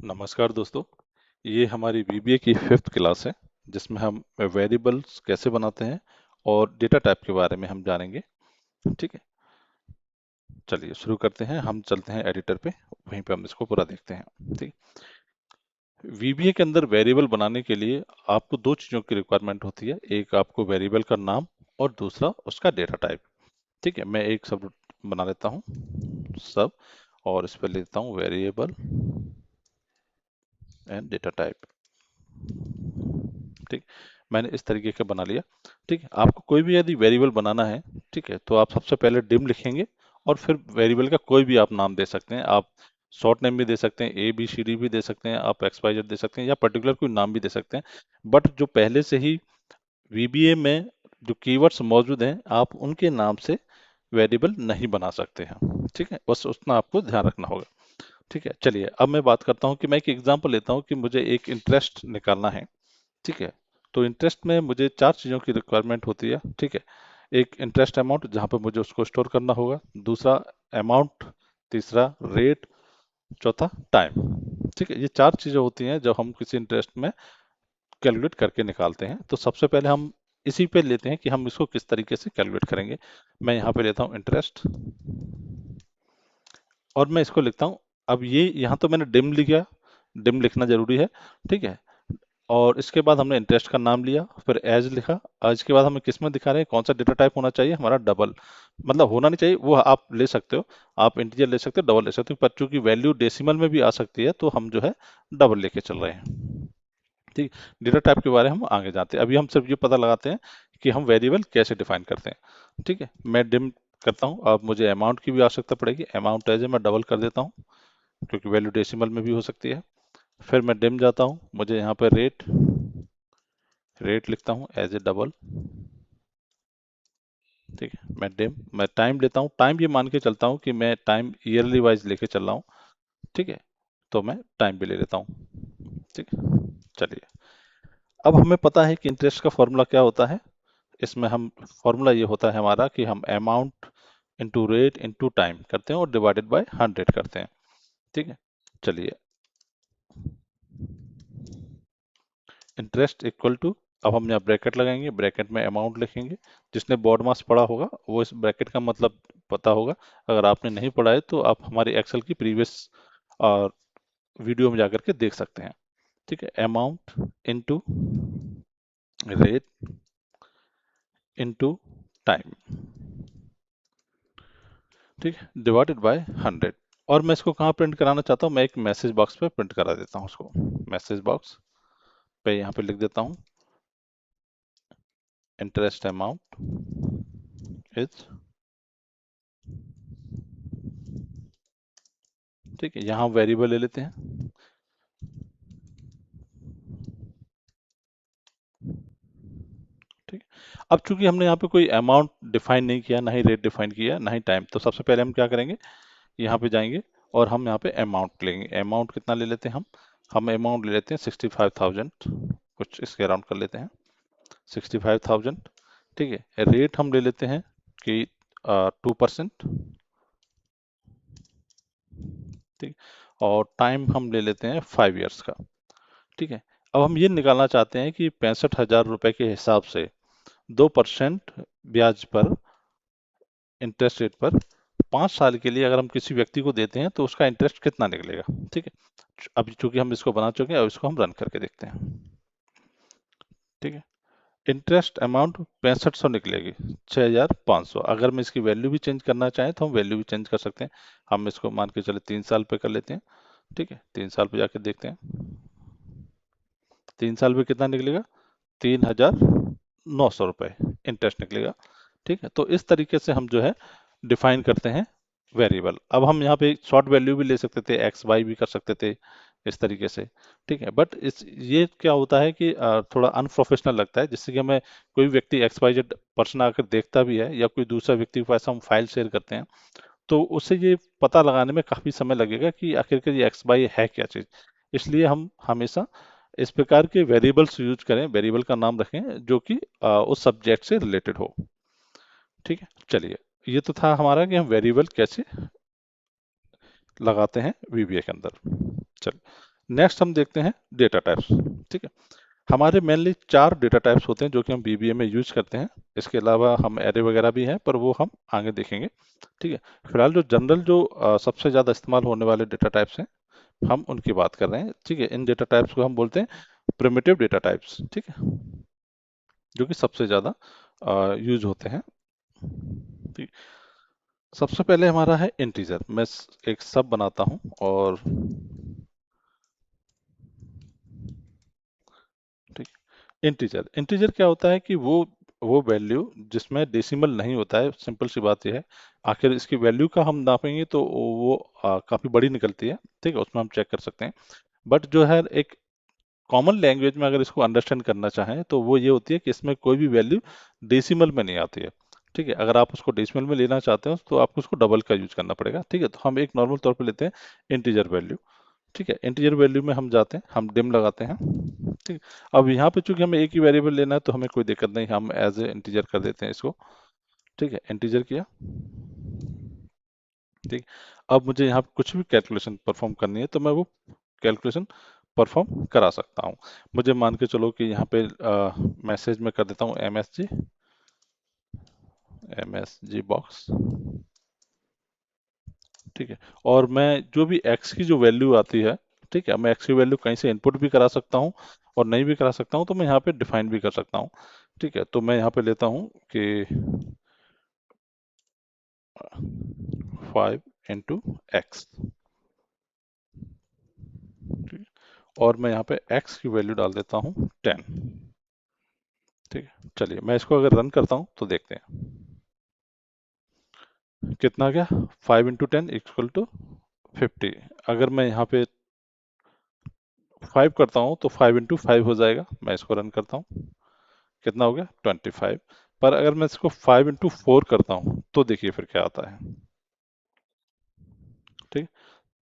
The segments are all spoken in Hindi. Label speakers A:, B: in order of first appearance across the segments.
A: नमस्कार दोस्तों। ये हमारी VBA की 5th क्लास है जिसमें हम वेरिएबल्स कैसे बनाते हैं और डेटा टाइप के बारे में हम जानेंगे। ठीक है, चलिए शुरू करते हैं। हम चलते हैं एडिटर पे, वहीं पे हम इसको पूरा देखते हैं। ठीक, VBA के अंदर वेरिएबल बनाने के लिए आपको दो चीज़ों की रिक्वायरमेंट होती है। एक आपको वेरिएबल का नाम और दूसरा उसका डेटा टाइप। ठीक है, मैं एक सब बना लेता हूँ, सब, और इस पर लेता हूँ वेरिएबल एंड डेटा टाइप। ठीक, मैंने इस तरीके का बना लिया। ठीक है, आपको कोई भी यदि वेरिएबल बनाना है, ठीक है, तो आप सबसे पहले डिम लिखेंगे और फिर वेरिएबल का कोई भी आप नाम दे सकते हैं। आप शॉर्ट नेम भी दे सकते हैं, ABCD भी दे सकते हैं, आप XYZ दे सकते हैं, या पर्टिकुलर कोई नाम भी दे सकते हैं। बट जो पहले से ही VBA में जो कीवर्ड्स मौजूद हैं, आप उनके नाम से वेरिएबल नहीं बना सकते हैं। ठीक है, बस उतना आपको ध्यान रखना होगा। ठीक है, चलिए अब मैं बात करता हूँ कि मैं एक एग्जांपल लेता हूँ कि मुझे एक इंटरेस्ट निकालना है। ठीक है, तो इंटरेस्ट में मुझे चार चीज़ों की रिक्वायरमेंट होती है। ठीक है, एक इंटरेस्ट अमाउंट जहाँ पे मुझे उसको स्टोर करना होगा, दूसरा अमाउंट, तीसरा रेट, चौथा टाइम। ठीक है, ये चार चीज़ें होती हैं जो हम किसी इंटरेस्ट में कैलकुलेट करके निकालते हैं। तो सबसे पहले हम इसी पे लेते हैं कि हम इसको किस तरीके से कैलकुलेट करेंगे। मैं यहाँ पे लेता हूँ इंटरेस्ट और मैं इसको लिखता हूँ। अब ये यहाँ तो मैंने डिम लिखा, डिम लिखना जरूरी है। ठीक है, और इसके बाद हमने इंटरेस्ट का नाम लिया, फिर एज लिखा। एज के बाद हमें किस में दिखा रहे हैं, कौन सा डेटा टाइप होना चाहिए हमारा, डबल। मतलब होना नहीं चाहिए, वो आप ले सकते हो, आप इंटीजर ले सकते हो, डबल ले सकते हो, पर चूंकि वैल्यू डेसिमल में भी आ सकती है तो हम जो है डबल लेके चल रहे हैं। ठीक, डेटा टाइप के बारे में हम आगे जाते हैं। अभी हम सिर्फ ये पता लगाते हैं कि हम वेरिएबल कैसे डिफाइन करते हैं। ठीक है, मैं डिम करता हूँ। अब मुझे अमाउंट की भी आवश्यकता पड़ेगी, अमाउंट एज मैं डबल कर देता हूँ क्योंकि वैल्यू डेसिमल में भी हो सकती है। फिर मैं डिम जाता हूँ, मुझे यहाँ पर रेट, रेट लिखता हूँ एज ए डबल। ठीक है, मैं टाइम लेता हूँ। टाइम ये मान के चलता हूँ कि मैं टाइम ईयरली वाइज लेके चल रहा हूँ। ठीक है, तो मैं टाइम भी ले लेता हूँ। ठीक है, चलिए अब हमें पता है कि इंटरेस्ट का फॉर्मूला क्या होता है। इसमें हम फॉर्मूला ये होता है हमारा कि हम amount into rate into time करते हैं और डिवाइडेड बाय 100 करते हैं। ठीक है, चलिए इंटरेस्ट इक्वल टू, अब हम यहाँ ब्रैकेट लगाएंगे, ब्रैकेट में अमाउंट लिखेंगे। जिसने बोर्ड मास पढ़ा होगा वो इस ब्रैकेट का मतलब पता होगा। अगर आपने नहीं पढ़ा है तो आप हमारे एक्सेल की प्रीवियस वीडियो में जाकर के देख सकते हैं। ठीक है, amount into rate into time, ठीक है, डिवाइडेड बाय 100। और मैं इसको कहाँ प्रिंट कराना चाहता हूँ, मैं एक मैसेज बॉक्स पे प्रिंट करा देता हूँ उसको। मैसेज बॉक्स पे यहाँ पे लिख देता हूँ इंटरेस्ट अमाउंट इज, ठीक है, यहाँ वेरिएबल ले लेते हैं। ठीक है, अब चूंकि हमने यहाँ पे कोई अमाउंट डिफाइन नहीं किया, ना ही रेट डिफाइन किया, ना ही टाइम, तो सबसे पहले हम क्या करेंगे, यहाँ पे जाएंगे और हम यहाँ पे अमाउंट लेंगे। अमाउंट कितना ले लेते हैं हम अमाउंट ले लेते हैं 65,000, कुछ इसके अराउंड कर लेते हैं 65,000। ठीक है, रेट हम ले लेते हैं कि 2%। ठीक, और टाइम हम ले लेते हैं 5 ईयर्स का। ठीक है, अब हम ये निकालना चाहते हैं कि 65,000 रुपए के हिसाब से 2% ब्याज पर, इंटरेस्ट रेट पर 5 साल के लिए अगर हम किसी व्यक्ति को देते हैं तो उसका इंटरेस्ट कितना निकलेगा। ठीक है, अब चूंकि हम इसको बना चुके हैं, अब इसको हम रन करके देखते हैं। ठीक है, इंटरेस्ट अमाउंट 6500 निकलेगी, 6500। अगर मैं इसकी वैल्यू भी चेंज करना चाहें तो हम वैल्यू भी चेंज कर सकते हैं। हम इसको मान के चले 3 साल पे कर लेते हैं। ठीक है, 3 साल पे जाके देखते हैं 3 साल पे कितना निकलेगा, 3,900 रुपये इंटरेस्ट निकलेगा। ठीक है, तो इस तरीके से हम जो है डिफाइन करते हैं वेरिएबल। अब हम यहाँ पे शॉर्ट वैल्यू भी ले सकते थे, एक्स वाई भी कर सकते थे इस तरीके से। ठीक है, बट इस ये क्या होता है कि थोड़ा अनप्रोफेशनल लगता है, जिससे कि हमें कोई व्यक्ति XYZ पर्सन आकर देखता भी है या कोई दूसरा व्यक्ति के पास हम फाइल शेयर करते हैं तो उससे ये पता लगाने में काफी समय लगेगा कि आखिरकार ये एक्स वाई है क्या चीज। इसलिए हम हमेशा इस प्रकार के वेरिएबल्स यूज करें, वेरिएबल का नाम रखें जो कि उस सब्जेक्ट से रिलेटेड हो। ठीक है, चलिए ये तो था हमारा कि हम वेरिएबल कैसे लगाते हैं VBA के अंदर। चलिए नेक्स्ट हम देखते हैं डेटा टाइप्स। ठीक है, हमारे मेनली 4 डेटा टाइप्स होते हैं जो कि हम बीबीए में यूज करते हैं। इसके अलावा हम एरे वगैरह भी हैं, पर वो हम आगे देखेंगे। ठीक है, फिलहाल जो जनरल जो सबसे ज़्यादा इस्तेमाल होने वाले डेटा टाइप्स हैं, हम उनकी बात कर रहे हैं। ठीक है, इन डेटा टाइप्स को हम बोलते हैं प्रिमिटिव डेटा टाइप्स। ठीक है, जो कि सबसे ज़्यादा यूज होते हैं। ठीक, सबसे पहले हमारा है इंटीजर। मैं एक सब बनाता हूं और ठीक, इंटीजर। इंटीजर क्या होता है कि वो वैल्यू जिसमें डेसिमल नहीं होता है। सिंपल सी बात यह है, आखिर इसकी वैल्यू का हम नापेंगे तो वो काफी बड़ी निकलती है। ठीक है, उसमें हम चेक कर सकते हैं। बट जो है एक कॉमन लैंग्वेज में अगर इसको अंडरस्टैंड करना चाहें तो वो ये होती है कि इसमें कोई भी वैल्यू डेसिमल में नहीं आती है। ठीक है, अगर आप उसको डेसिमल में लेना चाहते हो तो आपको उसको डबल का यूज करना पड़ेगा। ठीक है, तो हम एक नॉर्मल तौर पे लेते हैं इंटीजर वैल्यू। ठीक है, इंटीजर वैल्यू में हम जाते हैं, हम डिम लगाते हैं। ठीक, अब यहाँ पे चूंकि हमें एक ही वेरिएबल लेना है तो हमें कोई दिक्कत नहीं, हम एज ए इंटीजर कर देते हैं इसको। ठीक है, इंटीजर किया। ठीक, अब मुझे यहाँ पे कुछ भी कैलकुलेशन परफॉर्म करनी है तो मैं वो कैलकुलेशन परफॉर्म करा सकता हूँ। मुझे मान के चलो कि यहाँ पे मैसेज में कर देता हूँ एमएसजी बॉक्स। ठीक है, और मैं जो भी एक्स की जो वैल्यू आती है, ठीक है, मैं एक्स की वैल्यू कहीं से इनपुट भी करा सकता हूँ और नहीं भी करा सकता हूँ, तो मैं यहाँ पे डिफाइन भी कर सकता हूँ। ठीक है, तो मैं यहाँ पे लेता हूँ कि 5 इंटू एक्स। और मैं यहाँ पे x की वैल्यू डाल देता हूँ 10। ठीक है, चलिए मैं इसको अगर रन करता हूँ तो देखते हैं कितना गया। 5 इंटू 10 इक्वल टू 50। अगर मैं यहाँ पे 5 करता हूँ तो 5 इंटू 5 हो जाएगा। मैं इसको रन करता हूँ, कितना हो गया 25। पर अगर मैं इसको 5 इंटू 4 करता हूँ तो देखिए फिर क्या आता है। ठीक,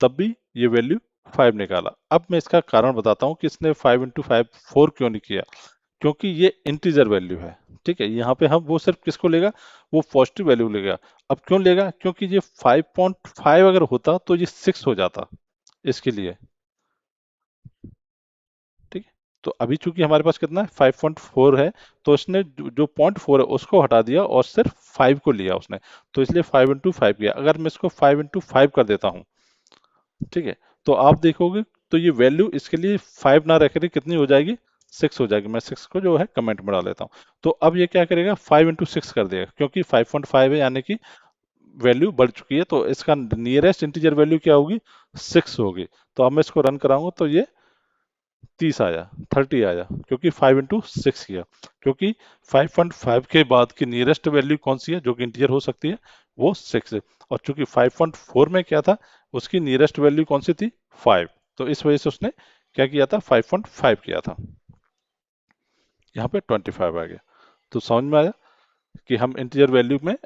A: तब भी ये वैल्यू 5 निकाला। अब मैं इसका कारण बताता हूँ कि इसने 5 इंटू 5 4 क्यों नहीं किया। क्योंकि ये इंटीजर वैल्यू है। ठीक है, यहाँ पे हम वो सिर्फ किसको लेगा, वो पॉजिटिव वैल्यू लेगा। अब क्यों लेगा, क्योंकि ये 5.5 अगर होता तो ये 6 हो जाता इसके लिए। ठीक है, तो अभी चूंकि हमारे पास कितना है 5.4 है, तो इसने जो 0.4 है उसको हटा दिया और सिर्फ 5 को लिया उसने। तो इसलिए 5 इंटू 5 किया। अगर मैं इसको 5 इंटू 5 कर देता हूँ, ठीक है, तो आप देखोगे तो ये वैल्यू इसके लिए 5 ना रह करके कितनी हो जाएगी, 6 हो जाएगी। मैं 6 को जो है कमेंट में डाल देता हूँ। तो अब ये क्या करेगा, 5 इंटू 6 कर देगा, क्योंकि 5.5 है यानी कि वैल्यू बढ़ चुकी है। तो इसका नियरेस्ट इंटीजर वैल्यू क्या होगी, 6 होगी। तो अब मैं इसको रन कराऊंगा तो ये 30 आया, 30 आया, क्योंकि 5 इंटू 6 किया। क्योंकि 5.5 के बाद की नियरेस्ट वैल्यू कौन सी है जो कि इंटीजर हो सकती है, वो 6 है। और चूंकि 5.4 में क्या था, उसकी नियरेस्ट वैल्यू कौन सी थी, 5। तो इस वजह से उसने क्या किया था, 5.5 किया था। यहाँ पे 25 आ गया। तो समझ में आया कि हम इंटीजर वैल्यू में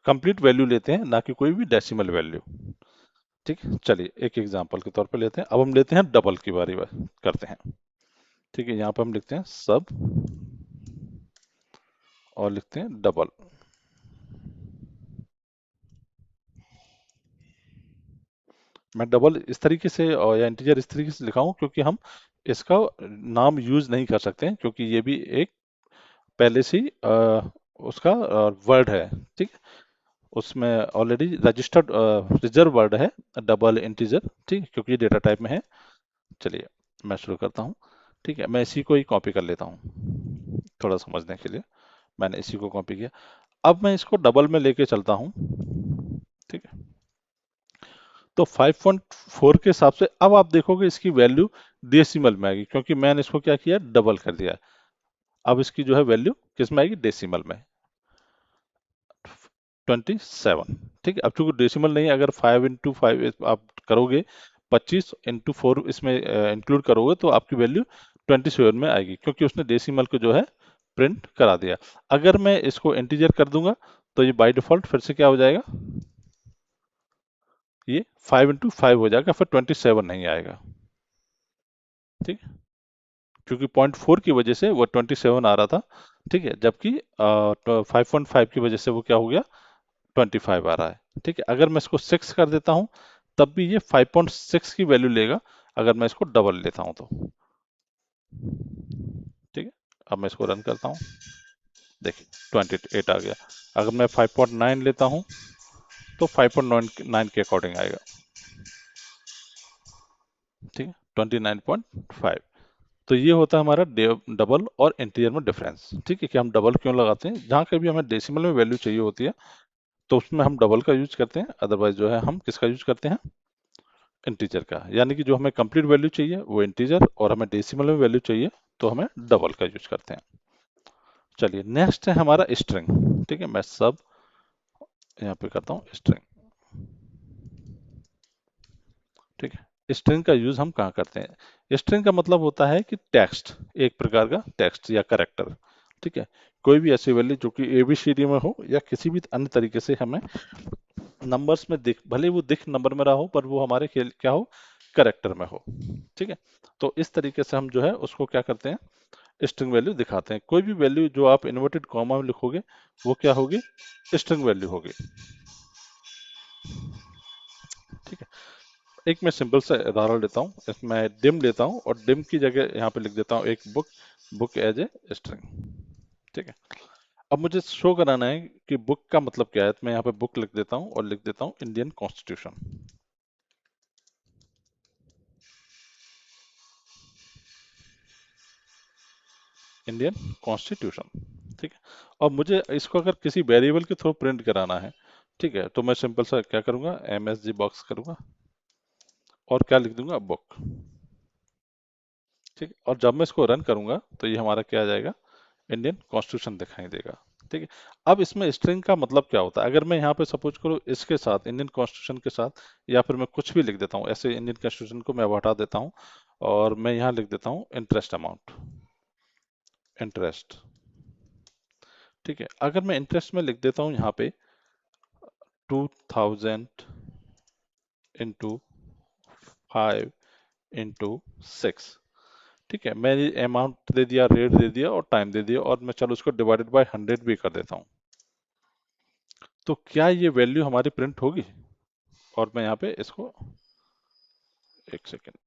A: कंप्लीट वैल्यू लेते हैं, ना कि कोई भी डेसिमल वैल्यू। ठीक है, चलिए एक एग्जांपल के तौर पे लेते हैं। अब हम लेते हैं डबल की बारी करते हैं। ठीक है, यहाँ पे हम लिखते हैं सब और लिखते हैं डबल। मैं डबल इस तरीके से और या इंटीजर इस तरीके से लिखा हूं क्योंकि हम इसका नाम यूज नहीं कर सकते हैं, क्योंकि ये भी एक पहले से ही उसका वर्ड है। ठीक है, उसमें ऑलरेडी रजिस्टर्ड रिजर्व वर्ड है डबल इंटीजर। ठीक है, क्योंकि ये डेटा टाइप में है। चलिए मैं शुरू करता हूँ। ठीक है, मैं इसी को ही कॉपी कर लेता हूँ थोड़ा समझने के लिए। मैंने इसी को कॉपी किया। अब मैं इसको डबल में लेके चलता हूँ। ठीक है, तो 5.4 के हिसाब से अब आप देखोगे इसकी वैल्यू डेसिमल में आएगी, क्योंकि मैंने इसको क्या किया, डबल कर दिया। अब इसकी जो है वैल्यू किस में आएगी, डेसिमल में, 27। ठीक है, अब चूंकि डेसिमल नहीं है, अगर 5 इंटू 5 आप करोगे, 25 इंटू 4 इसमें इंक्लूड करोगे तो आपकी वैल्यू 27 में आएगी, क्योंकि उसने डेसिमल को जो है प्रिंट करा दिया। अगर मैं इसको इंटीजर कर दूंगा तो ये बाय डिफॉल्ट फिर से क्या हो जाएगा, ये 5 इंटू 5 हो जाएगा, फिर 27 नहीं आएगा। ठीक, क्योंकि 0.4 की वजह से वो 27 आ रहा था। ठीक है, जबकि 5.5 की वजह से वो क्या हो गया, 25 आ रहा है। ठीक है, अगर मैं इसको 6 कर देता हूं तब भी ये 5.6 की वैल्यू लेगा। अगर मैं इसको डबल लेता हूं तो, ठीक है। अब मैं इसको रन करता हूं, देखिए 28 आ गया। अगर मैं 5.9 लेता हूं तो 5.9 के अकॉर्डिंग आएगा, ठीक है, 29.5। तो ये होता है हमारा डबल और इंटीजर में डिफरेंस, ठीक है, कि हम डबल क्यों लगाते हैं। जहां कभी हमें डेसिमल में वैल्यू चाहिए होती है तो उसमें हम डबल का यूज करते हैं, अदरवाइज जो है हम किसका यूज करते हैं, इंटीजर का। यानी कि जो हमें कंप्लीट वैल्यू चाहिए वो इंटीजर, और हमें डेसिमल में वैल्यू चाहिए तो हमें डबल का यूज करते हैं। चलिए नेक्स्ट है हमारा स्ट्रिंग, ठीक है। मैं सब यहाँ पे करता हूँ स्ट्रिंग, ठीक है। स्ट्रिंग का यूज हम कहाँ करते हैं? स्ट्रिंग का मतलब होता है कि टेक्स्ट, एक प्रकार का टेक्स्ट या करैक्टर, ठीक है। कोई भी ऐसी वैल्यू जो कि एबीसीडी में हो या किसी भी अन्य तरीके से हमें नंबर्स में दिख, भले वो दिख नंबर में रहा हो पर वो हमारे क्या हो, करैक्टर में हो, ठीक है। तो इस तरीके से हम जो है उसको क्या करते हैं, स्ट्रिंग वैल्यू दिखाते हैं। कोई भी वैल्यू जो आप इन्वर्टेड कॉमा में लिखोगे वो क्या होगी, स्ट्रिंग वैल्यू होगी, ठीक है। एक मैं सिंपल सा उदाहरण लेता हूँ, इसमें डिम लेता हूँ और डिम की जगह यहाँ पे लिख देता हूँ एक book, book as a string, ठीक है। अब मुझे शो कराना है कि बुक का मतलब क्या है, तो मैं यहाँ पे बुक लिख देता हूँ और लिख देता हूँ इंडियन कॉन्स्टिट्यूशन, इंडियन कॉन्स्टिट्यूशन, ठीक है। अब मुझे इसको अगर किसी वेरिएबल के थ्रू प्रिंट कराना है, ठीक है, तो मैं सिंपल सा क्या करूंगा, एमएसजी बॉक्स करूंगा और क्या लिख दूंगा, बुक, ठीक है। और जब मैं इसको रन करूंगा तो ये हमारा क्या आ जाएगा, इंडियन कॉन्स्टिट्यूशन दिखाई देगा, ठीक है। अब इसमें स्ट्रिंग का मतलब क्या होता है, अगर मैं यहाँ पे सपोज करूँ इसके साथ, इंडियन कॉन्स्टिट्यूशन के साथ, या फिर मैं कुछ भी लिख देता हूँ ऐसे, इंडियन कॉन्स्टिट्यूशन को मैं हटा देता हूँ और मैं यहाँ लिख देता हूँ इंटरेस्ट अमाउंट, इंटरेस्ट, ठीक है। अगर मैं इंटरेस्ट में लिख देता हूँ यहाँ पे 2000 इंटू 5 इंटू 6, ठीक है। मैंने अमाउंट दे दिया, रेट दे दिया और टाइम दे दिया, और मैं चलो उसको डिवाइडेड बाय 100 भी कर देता हूँ, तो क्या ये वैल्यू हमारी प्रिंट होगी? और मैं यहाँ पे इसको, एक सेकेंड,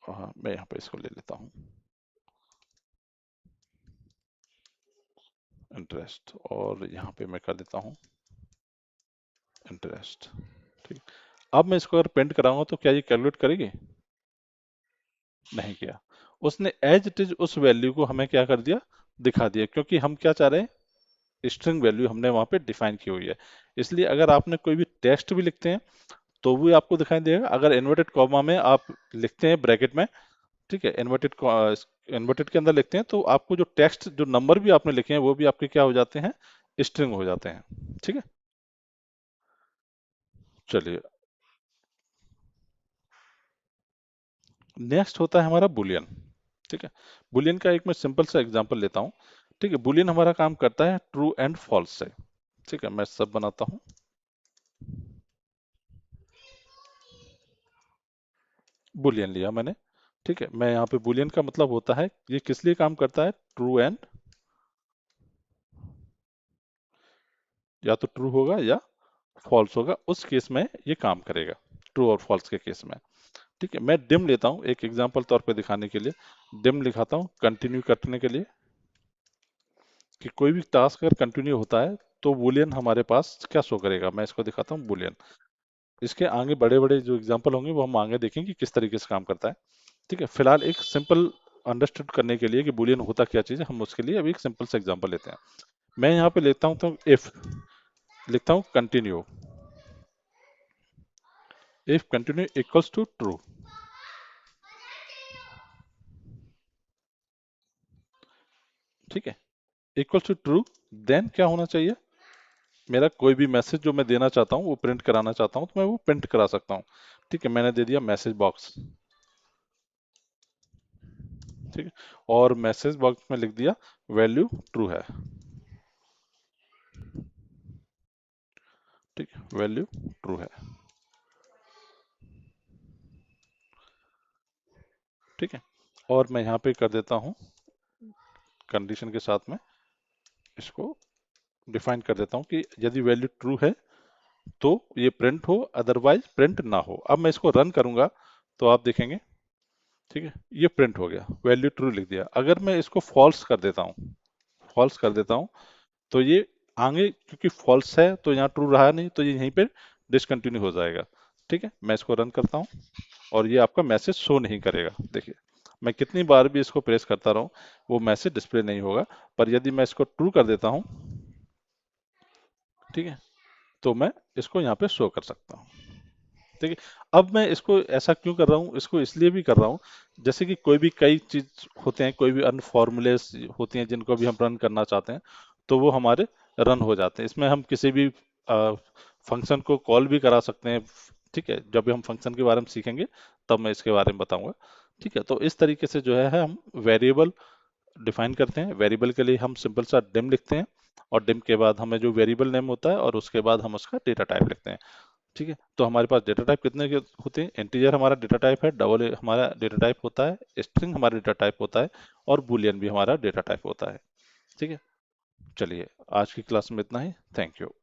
A: हाँ मैं यहाँ पे इसको ले लेता हूँ इंटरेस्ट, और यहाँ पे मैं कर देता हूँ इंटरेस्ट, ठीक। अब मैं इसको अगर प्रिंट कराऊंगा तो क्या ये कैलकुलेट करेगी? नहीं किया। उसने एज इट इज उस वैल्यू को हमें क्या कर दिया, दिखा दिया, क्योंकि हम क्या चाह रहे हैं, स्ट्रिंग वैल्यू हमने वहां पे डिफाइन की हुई है। इसलिए अगर आपने कोई भी टेक्स्ट भी लिखते हैं तो वो आपको दिखाई देगा। अगर इन्वर्टेड कॉमा में आप लिखते हैं ब्रैकेट में, ठीक है, इन्वर्टेड के अंदर लिखते हैं, तो आपको जो टेक्स्ट, जो नंबर भी आपने लिखे हैं वो भी आपके क्या हो जाते हैं, स्ट्रिंग हो जाते हैं, ठीक है। चलिए नेक्स्ट होता है हमारा बुलियन, ठीक है। बुलियन का एक मैं सिंपल सा एग्जांपल लेता हूँ, ठीक है। बुलियन हमारा काम करता है ट्रू एंड फॉल्स से, ठीक है। मैं सब बनाता हूँ, बुलियन लिया मैंने, ठीक है। मैं यहाँ पे बुलियन का मतलब होता है, ये किस लिए काम करता है, ट्रू एंड, या तो ट्रू होगा या फॉल्स होगा, उस केस में ये काम करेगा, ट्रू और फॉल्स के केस में, ठीक है। मैं डिम लेता हूँ एक एग्जांपल तौर पे दिखाने के लिए, डिम लिखाता हूँ कंटिन्यू करने के लिए, कि कोई भी टास्क अगर कंटिन्यू होता है तो बुलियन हमारे पास क्या शो करेगा। मैं इसको दिखाता हूँ बुलियन, इसके आगे बड़े बड़े जो एग्जांपल होंगे वो हम आगे देखेंगे कि किस तरीके से काम करता है, ठीक है। फिलहाल एक सिंपल अंडरस्टूड करने के लिए कि बुलियन होता क्या चीज़ है, हम उसके लिए अभी एक सिंपल सा एग्जांपल लेते हैं। मैं यहाँ पे लेता हूँ तो इफ लिखता हूँ continue, if continue equals to true, ठीक है, इक्वल्स टू ट्रू, देन क्या होना चाहिए, मेरा कोई भी मैसेज जो मैं देना चाहता हूँ वो प्रिंट कराना चाहता हूँ तो मैं वो प्रिंट करा सकता हूँ, ठीक है। मैंने दे दिया मैसेज बॉक्स, ठीक है, और मैसेज बॉक्स में लिख दिया वैल्यू ट्रू है, ठीक है, वैल्यू ट्रू है, ठीक है। और मैं यहाँ पे कर देता हूँ कंडीशन के साथ में इसको डिफाइन कर देता हूँ कि यदि वैल्यू ट्रू है तो ये प्रिंट हो, अदरवाइज प्रिंट ना हो। अब मैं इसको रन करूंगा तो आप देखेंगे, ठीक है, ये प्रिंट हो गया, वैल्यू ट्रू लिख दिया। अगर मैं इसको फॉल्स कर देता हूँ, फॉल्स कर देता हूँ, तो ये आगे क्योंकि फॉल्स है तो यहाँ ट्रू रहा नहीं, तो ये यहीं पे डिसकंटिन्यू हो जाएगा। ठीक है, मैं इसको रन करता हूँ और ये आपका मैसेज शो नहीं करेगा। देखिए, मैं कितनी बार भी इसको प्रेस करता रहूं, वो मैसेज डिस्प्ले नहीं होगा। पर यदि मैं इसको ट्रू कर देता हूं, ठीक है, तो मैं इसको यहाँ पे शो कर सकता हूँ। ठीक है, अब मैं इसको ऐसा क्यों कर रहा हूँ, इसको इसलिए भी कर रहा हूँ, जैसे कि कोई भी कई चीज होते हैं, कोई भी अन्य फॉर्मूलेस होती हैं जिनको भी हम रन करना चाहते हैं, तो वो हमारे रन हो जाते हैं। इसमें हम किसी भी फंक्शन को कॉल भी करा सकते हैं। ठीक है, जब भी हम फंक्शन के बारे में सीखेंगे तब मैं इसके बारे में बताऊंगा। ठीक है, तो इस तरीके से जो है हम वेरिएबल डिफाइन करते हैं। वेरिएबल के लिए हम सिंपल सा डिम लिखते हैं, और डिम के बाद हमें जो वेरिएबल नेम होता है और उसके बाद हम उसका डेटा टाइप लिखते हैं। ठीक है, तो हमारे पास डेटा टाइप कितने के होते हैं? इंटीजर हमारा डेटा टाइप है, डबल हमारा डेटा टाइप होता है, स्ट्रिंग हमारा डेटा टाइप होता है, और बूलियन भी हमारा डेटा टाइप होता है। ठीक है, चलिए आज की क्लास में इतना ही। Thank you.